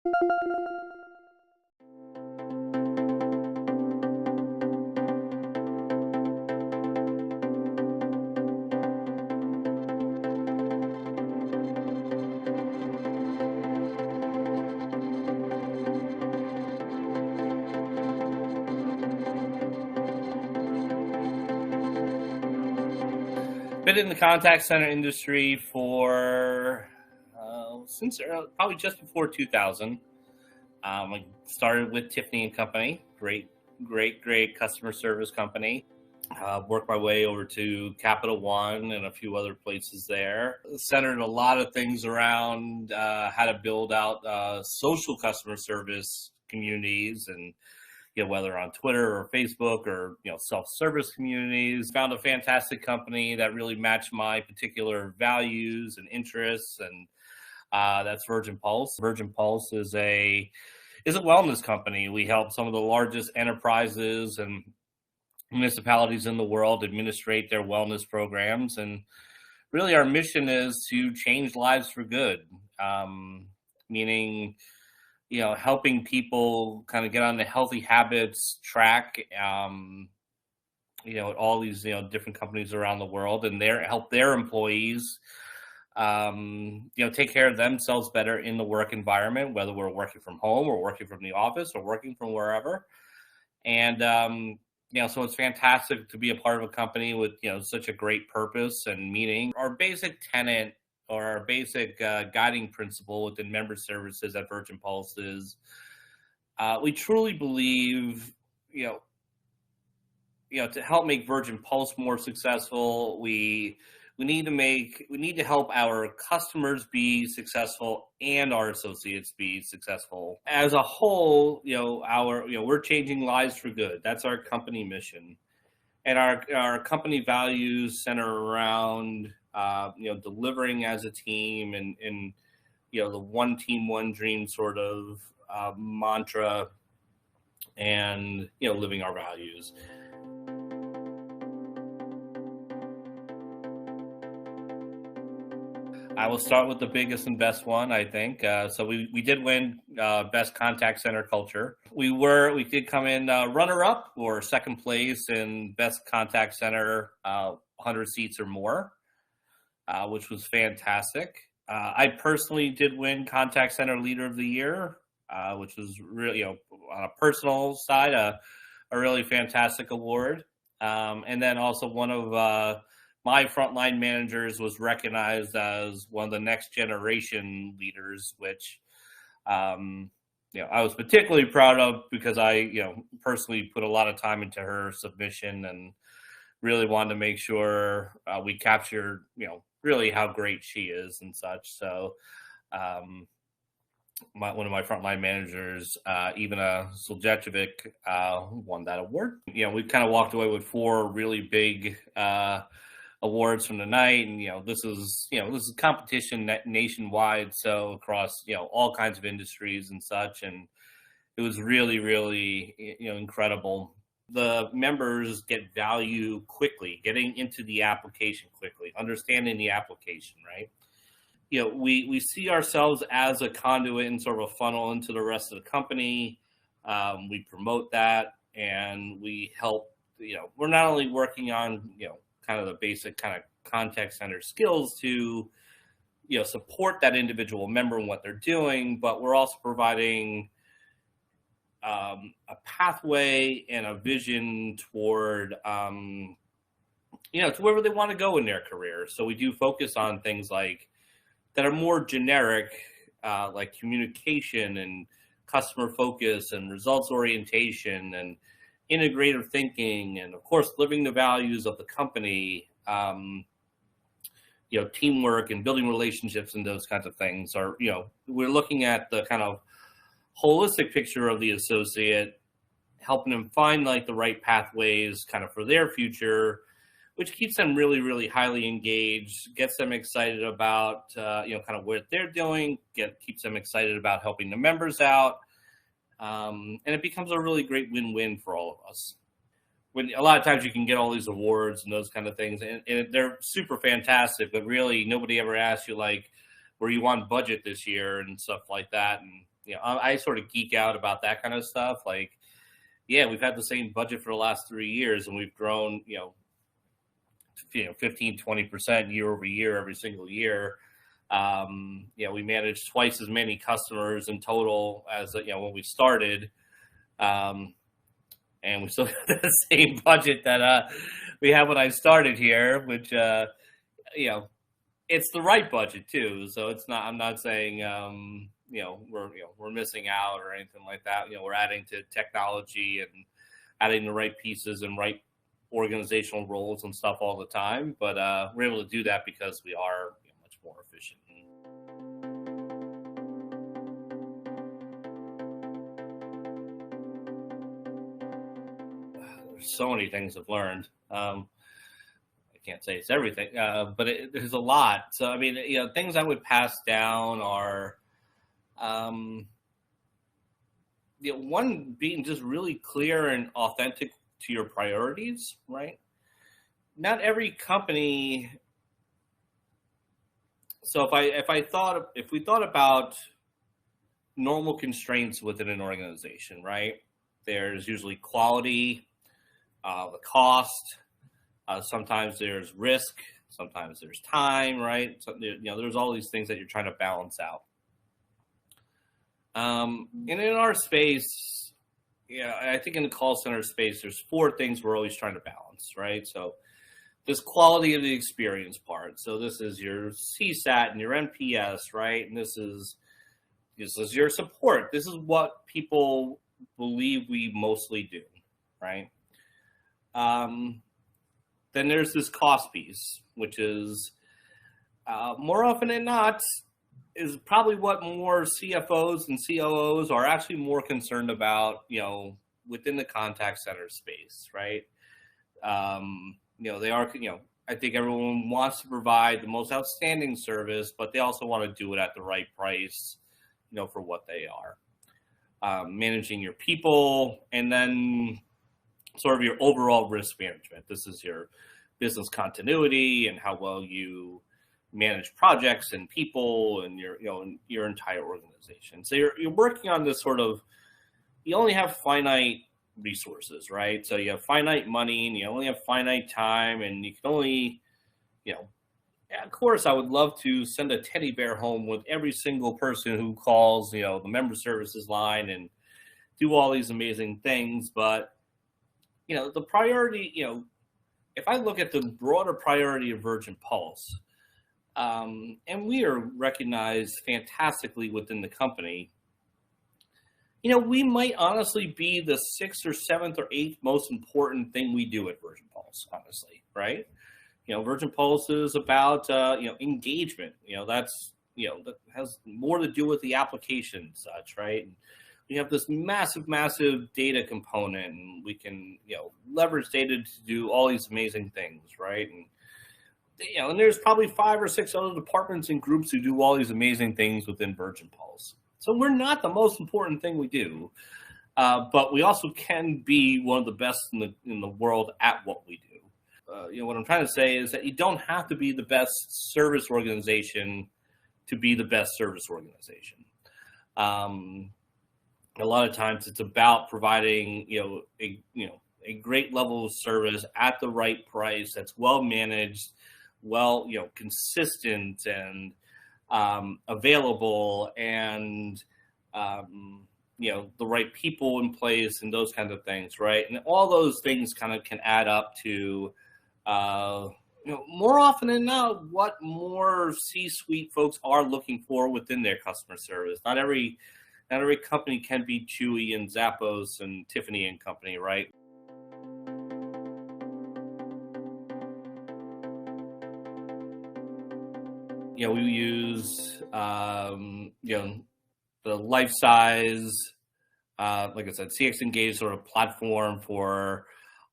Been in the contact center industry for since probably just before 2000. I started with Tiffany and Company, great customer service company. Worked my way over to Capital One and a few other places there. Centered a lot of things around how to build out social customer service communities, and whether on Twitter or Facebook or self-service communities. Found a fantastic company that really matched my particular values and interests, and that's Virgin Pulse. Virgin Pulse is a wellness company. We help some of the largest enterprises and municipalities in the world administrate their wellness programs, and really our mission is to change lives for good, meaning helping people kind of get on the healthy habits track, all these different companies around the world, and help their employees take care of themselves better in the work environment, whether we're working from home or working from the office or working from wherever. And so it's fantastic to be a part of a company with, such a great purpose and meaning. Our basic tenet or our basic guiding principle within member services at Virgin Pulse is we truly believe, to help make Virgin Pulse more successful, we need to help our customers be successful and our associates be successful. As a whole, we're changing lives for good. That's our company mission. And our company values center around, delivering as a team and the one team, one dream sort of mantra, and, living our values. I will start with the biggest and best one, I think. So we did win best contact center culture. We did come in runner-up or second place in best contact center, 100 seats or more, which was fantastic. I personally did win contact center leader of the year, which was really, on a personal side, a really fantastic award. And then also one of my frontline managers was recognized as one of the next generation leaders, which, I was particularly proud of because I, personally put a lot of time into her submission and really wanted to make sure we captured, really how great she is and such. So, one of my frontline managers, Ivana Soljevic, won that award. We kind of walked away with 4 really big awards from the night, and this is competition nationwide, so across all kinds of industries and such, and it was really incredible. The members get value quickly, getting into the application quickly, understanding the application, right? We see ourselves as a conduit and sort of a funnel into the rest of the company. We promote that, and we help. We're not only working on kind of the basic kind of contact center skills to support that individual member and what they're doing, but we're also providing a pathway and a vision toward to wherever they want to go in their career. So we do focus on things like that are more generic, like communication and customer focus and results orientation and integrative thinking, and of course living the values of the company, teamwork and building relationships and those kinds of things. Are we're looking at the kind of holistic picture of the associate, helping them find like the right pathways kind of for their future, which keeps them really highly engaged, gets them excited about kind of what they're doing, keeps them excited about helping the members out. And it becomes a really great win-win for all of us. When a lot of times you can get all these awards and those kind of things, and they're super fantastic, but really nobody ever asks you like, were you on budget this year and stuff like that. And I sort of geek out about that kind of stuff. Like, yeah, we've had the same budget for the last 3 years, and we've grown, 15, 20% year over year, every single year. We managed twice as many customers in total as, when we started. And we still have the same budget that we had when I started here, which, it's the right budget too. So it's not, I'm not saying, we're missing out or anything like that. We're adding to technology and adding the right pieces and right organizational roles and stuff all the time. But we're able to do that because we are much more efficient. There's so many things I've learned. I can't say it's everything, but there's a lot. So, I mean, things I would pass down are, one, being just really clear and authentic to your priorities, right? Not every company. So if we thought about normal constraints within an organization, right? There's usually quality, the cost. Sometimes there's risk. Sometimes there's time, right? So, there's all these things that you're trying to balance out. And in our space, I think in the call center space, there's 4 things we're always trying to balance, right? So this quality of the experience part. So this is your CSAT and your NPS, right? And this is your support. This is what people believe we mostly do, right? Then there's this cost piece, which is more often than not is probably what more CFOs and COOs are actually more concerned about, within the contact center space, right? They are, I think everyone wants to provide the most outstanding service, but they also want to do it at the right price, for what they are. Managing your people, and then sort of your overall risk management. This is your business continuity and how well you manage projects and people and your entire organization. So you're working on this sort of, you only have finite resources, right? So you have finite money and you only have finite time, and you can only, of course, I would love to send a teddy bear home with every single person who calls, the member services line and do all these amazing things. But, the priority, if I look at the broader priority of Virgin Pulse, and we are recognized fantastically within the company, we might honestly be the 6th or 7th or 8th most important thing we do at Virgin Pulse, honestly, right? Virgin Pulse is about, engagement. That has more to do with the application and such, right? And we have this massive data component, and we can, leverage data to do all these amazing things, right? And, and there's probably 5 or 6 other departments and groups who do all these amazing things within Virgin Pulse. So we're not the most important thing we do, but we also can be one of the best in the world at what we do. What I'm trying to say is that you don't have to be the best service organization to be the best service organization. A lot of times it's about providing, a great level of service at the right price that's well managed, consistent and available, and the right people in place and those kinds of things, right? And all those things kind of can add up to, more often than not, what more C-suite folks are looking for within their customer service. Not every company can be Chewy and Zappos and Tiffany and Company, right? We use, the life size, like I said, CxEngage sort of platform for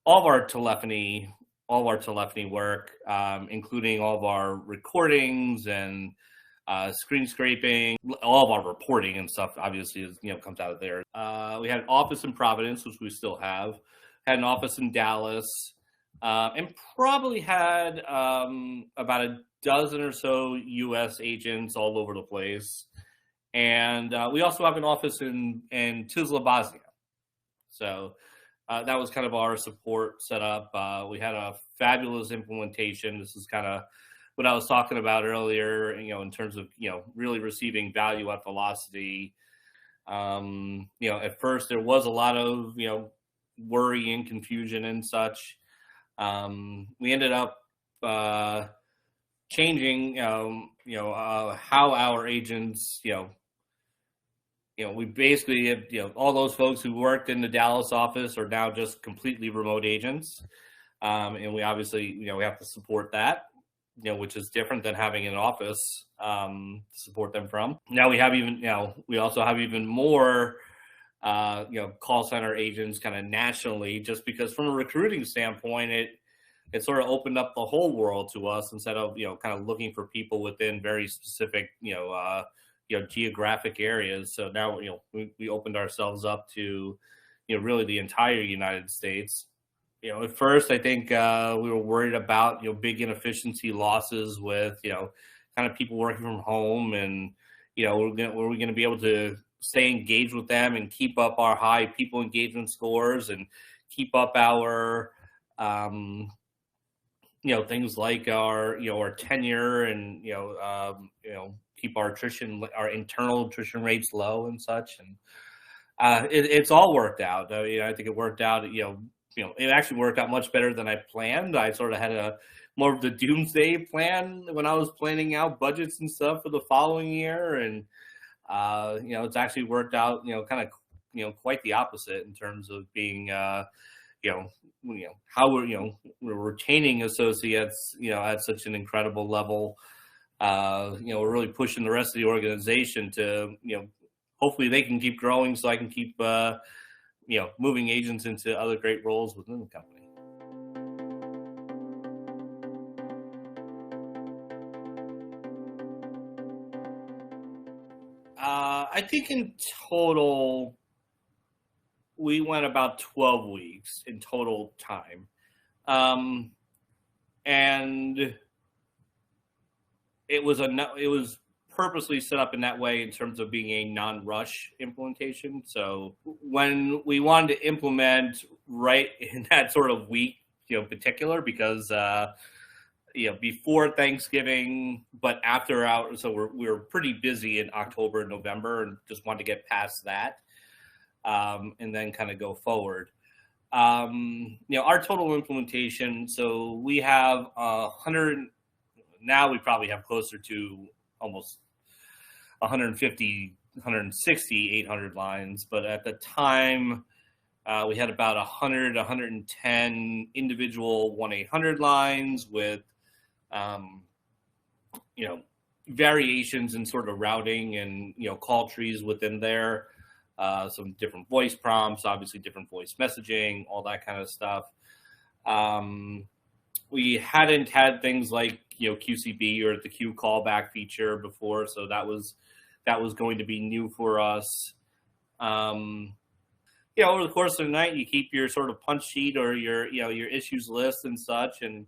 all of our telephony work, including all of our recordings and screen scraping, all of our reporting and stuff. Obviously, is comes out of there. We had an office in Providence, which we still have. Had an office in Dallas, and probably had about a dozen or so U.S. agents all over the place. And we also have an office in Tuzla, Bosnia. So that was kind of our support setup. We had a fabulous implementation. This is kind of what I was talking about earlier, in terms of, really receiving value at velocity. At first there was a lot of, worry and confusion and such. We ended up changing, how our agents, we basically have, all those folks who worked in the Dallas office are now just completely remote agents. And we obviously, we have to support that, which is different than having an office to support them from. Now we have even, we also have even more, call center agents kind of nationally, just because from a recruiting standpoint, it sort of opened up the whole world to us instead of, kind of looking for people within very specific, geographic areas. So now, we opened ourselves up to, really the entire United States. At first, I think we were worried about, big inefficiency losses with, kind of people working from home, and, were we going to be able to stay engaged with them and keep up our high people engagement scores and keep up our, things like our tenure and, keep our internal attrition rates low and such. And it's all worked out. I think it worked out, it actually worked out much better than I planned. I sort of had more of the doomsday plan when I was planning out budgets and stuff for the following year. And, it's actually worked out, kind of, quite the opposite in terms of being, how we're retaining associates, at such an incredible level. We're really pushing the rest of the organization to, hopefully they can keep growing so I can keep, moving agents into other great roles within the company. I think in total, we went about 12 weeks in total time. And it was purposely set up in that way in terms of being a non-rush implementation. So when we wanted to implement right in that sort of week, particular, because before Thanksgiving, but after so we were pretty busy in October and November, and just wanted to get past that, and then kind of go forward. Our total implementation. So we have 100. Now we probably have closer to almost 150, 160, 800 lines. But at the time, we had about 100, 110 individual 1-800 lines with, variations in sort of routing and, call trees within there. Some different voice prompts, obviously different voice messaging, all that kind of stuff. We hadn't had things like, QCB or the Q callback feature before. So that was going to be new for us. Over the course of the night, you keep your sort of punch sheet or your issues list and such. And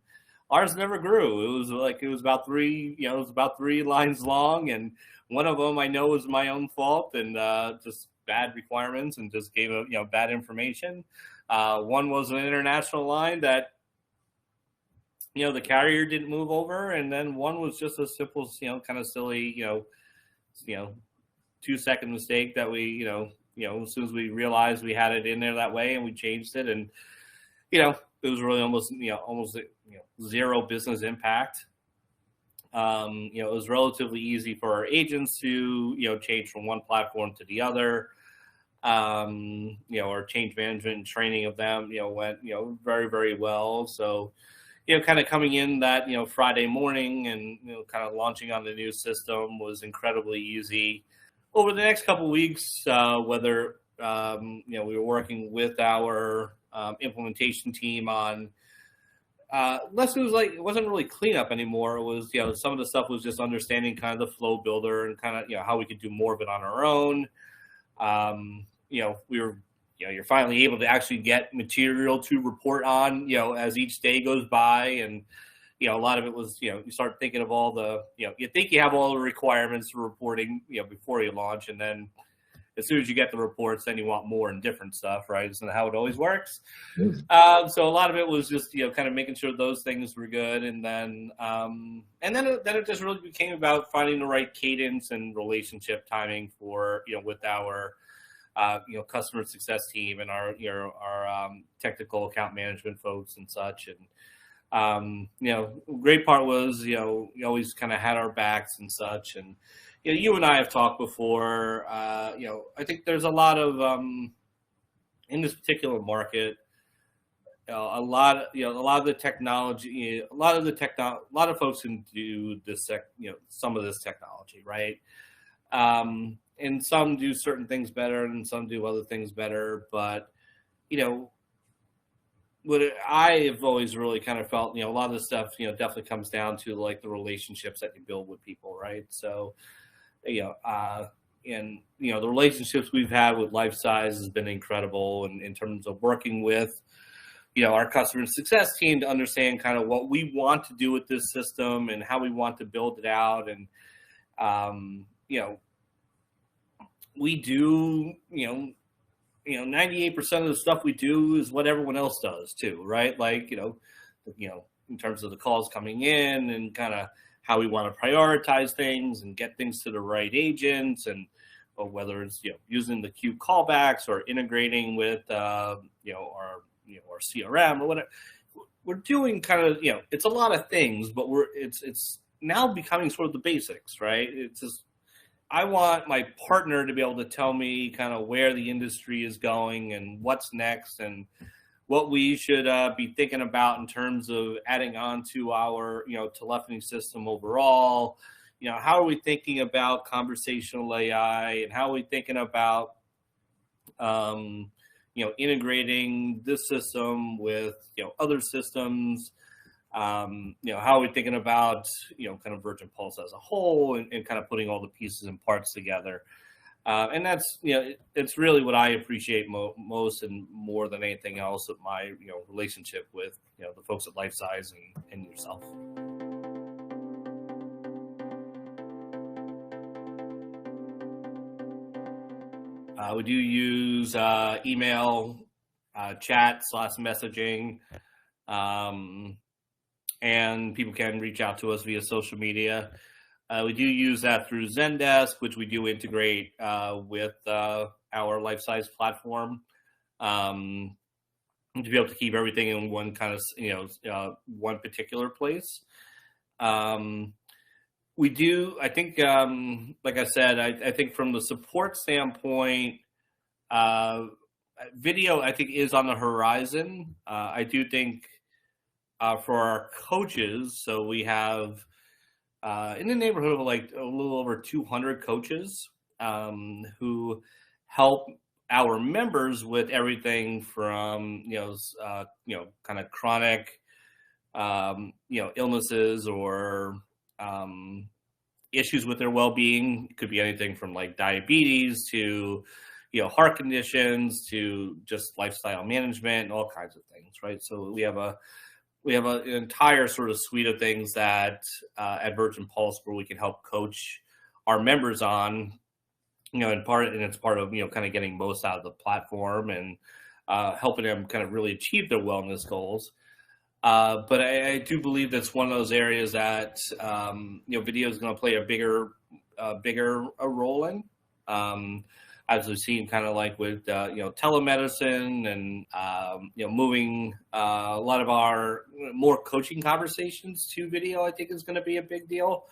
ours never grew. It was about three lines long. And one of them I know was my own fault and just bad requirements and just gave bad information. One was an international line that, the carrier didn't move over. And then one was just a simple, kind of silly, 2-second mistake that we, as soon as we realized we had it in there that way and we changed it. And, it was really almost zero business impact. It was relatively easy for our agents to, change from one platform to the other. Our change management and training of them, went, very, very well. So, kind of coming in that, Friday morning and, kind of launching on the new system was incredibly easy. Over the next couple of weeks, whether, we were working with our implementation team on less, it wasn't really cleanup anymore. It was, some of the stuff was just understanding kind of the flow builder and kind of, how we could do more of it on our own. We were, you're finally able to actually get material to report on, as each day goes by. And, a lot of it was, you start thinking of all the, you think you have all the requirements for reporting, before you launch. And then as soon as you get the reports, then you want more and different stuff, right? Isn't that how it always works? So a lot of it was just, kind of making sure those things were good. And then it just really became about finding the right cadence and relationship timing for, with our, customer success team and our technical account management folks and such. And, great part was, we always kind of had our backs and such. And, you and I have talked before, I think there's a lot of, in this particular market, a lot of the technology, a lot of folks can do this, some of this technology, right? And some do certain things better and some do other things better. But, what I have always really kind of felt, a lot of this stuff, definitely comes down to like the relationships that you build with people, right? So, and the relationships we've had with Lifesize has been incredible in terms of working with, our customer success team to understand kind of what we want to do with this system and how we want to build it out. And, we do, 98% of the stuff we do is what everyone else does too, right? Like, in terms of the calls coming in and kind of how we want to prioritize things and get things to the right agents, and or whether it's, using the queue callbacks or integrating with, our CRM or whatever. We're doing kind of, it's a lot of things, but it's now becoming sort of the basics, right? It's just, I want my partner to be able to tell me kind of where the industry is going and what's next and what we should be thinking about in terms of adding on to our, telephony system overall. How are we thinking about conversational AI, and how are we thinking about, integrating this system with, other systems? How are we thinking about, kind of Virgin Pulse as a whole, and kind of putting all the pieces and parts together. And that's, it's really what I appreciate most and more than anything else of my, relationship with, the folks at Lifesize and yourself. We do use email, chat / messaging, and people can reach out to us via social media. We do use that through Zendesk, which we do integrate with our Lifesize platform, to be able to keep everything in one kind of, one particular place. We do, I think, like I said, I think from the support standpoint, video, I think, is on the horizon. I do think for our coaches, so we have in the neighborhood of like a little over 200 coaches who help our members with everything from, kind of chronic, illnesses or issues with their well-being. It could be anything from like diabetes to, heart conditions to just lifestyle management and all kinds of things, right? So we have an entire sort of suite of things that at Virgin Pulse where we can help coach our members on, and it's part of, kind of getting most out of the platform and helping them kind of really achieve their wellness goals. But I do believe that's one of those areas that, video is going to play a bigger role in. As we've seen kind of like with, telemedicine and, moving a lot of our more coaching conversations to video, I think is going to be a big deal.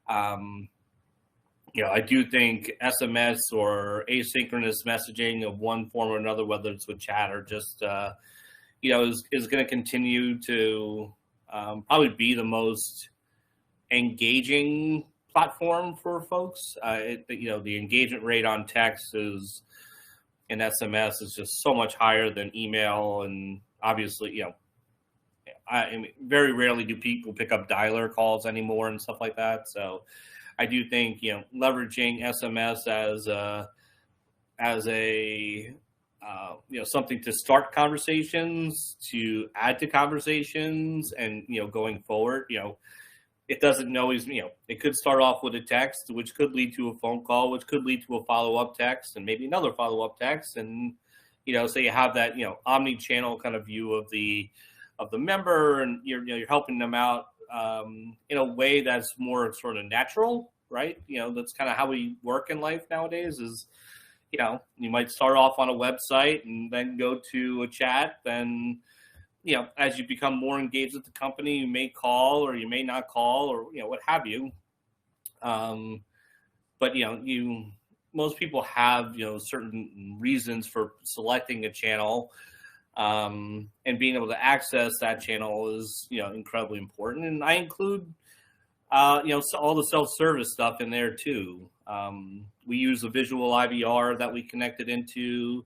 I do think SMS or asynchronous messaging of one form or another, whether it's with chat or just, is going to continue to probably be the most engaging platform for folks. The engagement rate on text and SMS is just so much higher than email, and obviously, very rarely do people pick up dialer calls anymore and stuff like that. So I do think, leveraging SMS as a something to start conversations, to add to conversations, and going forward, it doesn't always, it could start off with a text, which could lead to a phone call, which could lead to a follow-up text, and maybe another follow-up text, and so you have that omni-channel kind of view of the member, and you're helping them out in a way that's more sort of natural, right? That's kind of how we work in life nowadays. Is you might start off on a website and then go to a chat. Then, as you become more engaged with the company, you may call or you may not call, or, what have you. But, most people have, certain reasons for selecting a channel, and being able to access that channel is, incredibly important. And I include, all the self-service stuff in there too. We use a visual IVR that we connected into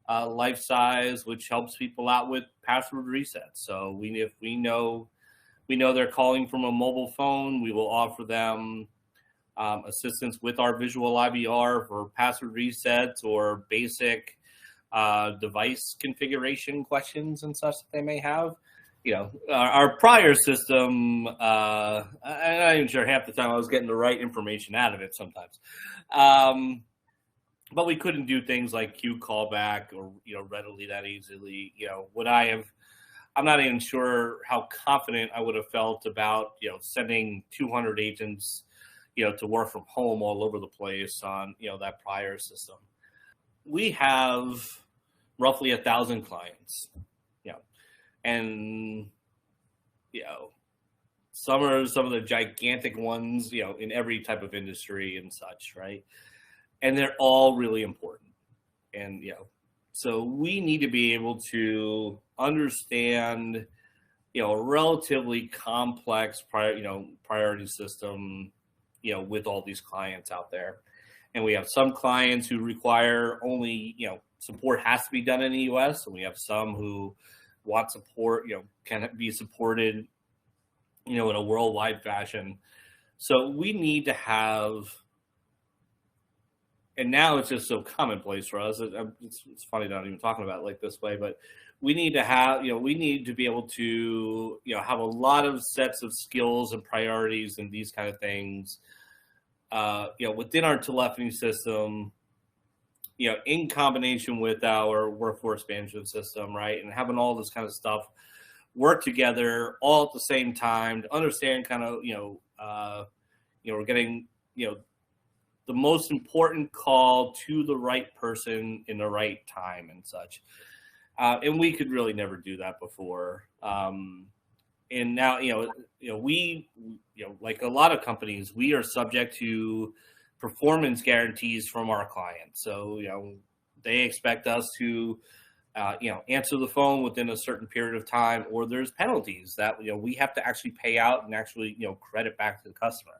Life Size, which helps people out with password resets. So if we know they're calling from a mobile phone, we will offer them assistance with our visual IVR for password resets or basic device configuration questions and such that they may have. Our prior system, I'm not even sure half the time I was getting the right information out of it sometimes. But we couldn't do things like queue callback or, readily that easily. I'm not even sure how confident I would have felt about, sending 200 agents, to work from home all over the place on, that prior system. We have roughly 1,000 clients. And, some of the gigantic ones, in every type of industry and such, right? And they're all really important. And, so we need to be able to understand, a relatively complex priority system, with all these clients out there. And we have some clients who require only, support has to be done in the US. And we have some who want support, can be supported, in a worldwide fashion. So we need to have, and now it's just so commonplace for us. It's funny not even talking about it like this way, but we need to have, we need to be able to, have a lot of sets of skills and priorities and these kind of things, within our telephony system, in combination with our workforce management system, right? And having all this kind of stuff work together all at the same time to understand kind of, we're getting, the most important call to the right person in the right time and such. And we could really never do that before. And now, we, like a lot of companies, we are subject to performance guarantees from our clients. So, they expect us to, answer the phone within a certain period of time, or there's penalties that, we have to actually pay out and actually, credit back to the customer.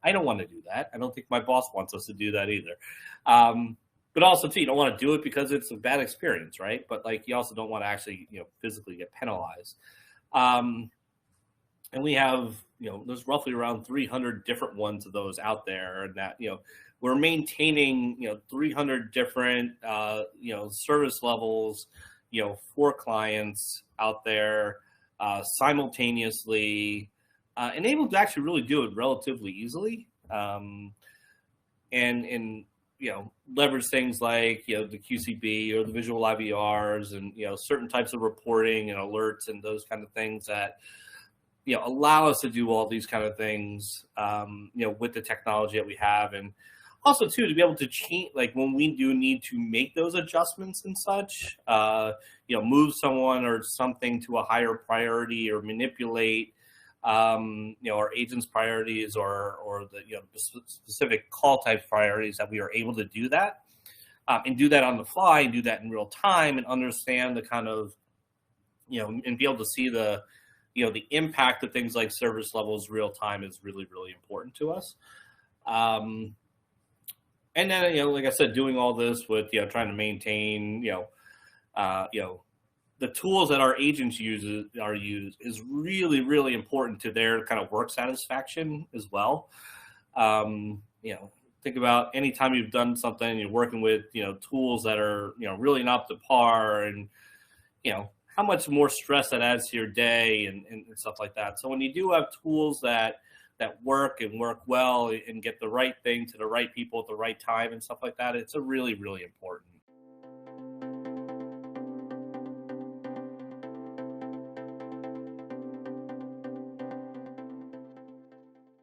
I don't want to do that. I don't think my boss wants us to do that either. But also too, you don't want to do it because it's a bad experience, right? But like, you also don't want to actually, physically get penalized. And we have, there's roughly around 300 different ones of those out there, and that, we're maintaining, 300 different, service levels, for clients out there, simultaneously, and able to actually really do it relatively easily. And leverage things like, the QCB or the visual IVRs and, certain types of reporting and alerts and those kind of things that, allow us to do all these kind of things, with the technology that we have. And also too, to be able to change, like when we do need to make those adjustments and such, move someone or something to a higher priority or manipulate, our agents' priorities or the specific call type priorities, that we are able to do that, and do that on the fly and do that in real time and understand the kind of, and be able to see the, the impact of things like service levels real time is really, really important to us. And then, like I said, doing all this with, trying to maintain, the tools that our agents use is really, really important to their kind of work satisfaction as well. think about anytime you've done something and you're working with, tools that are, really not up to par, and, how much more stress that adds to your day and stuff like that. So when you do have tools that work and work well and get the right thing to the right people at the right time and stuff like that, it's a really, really important.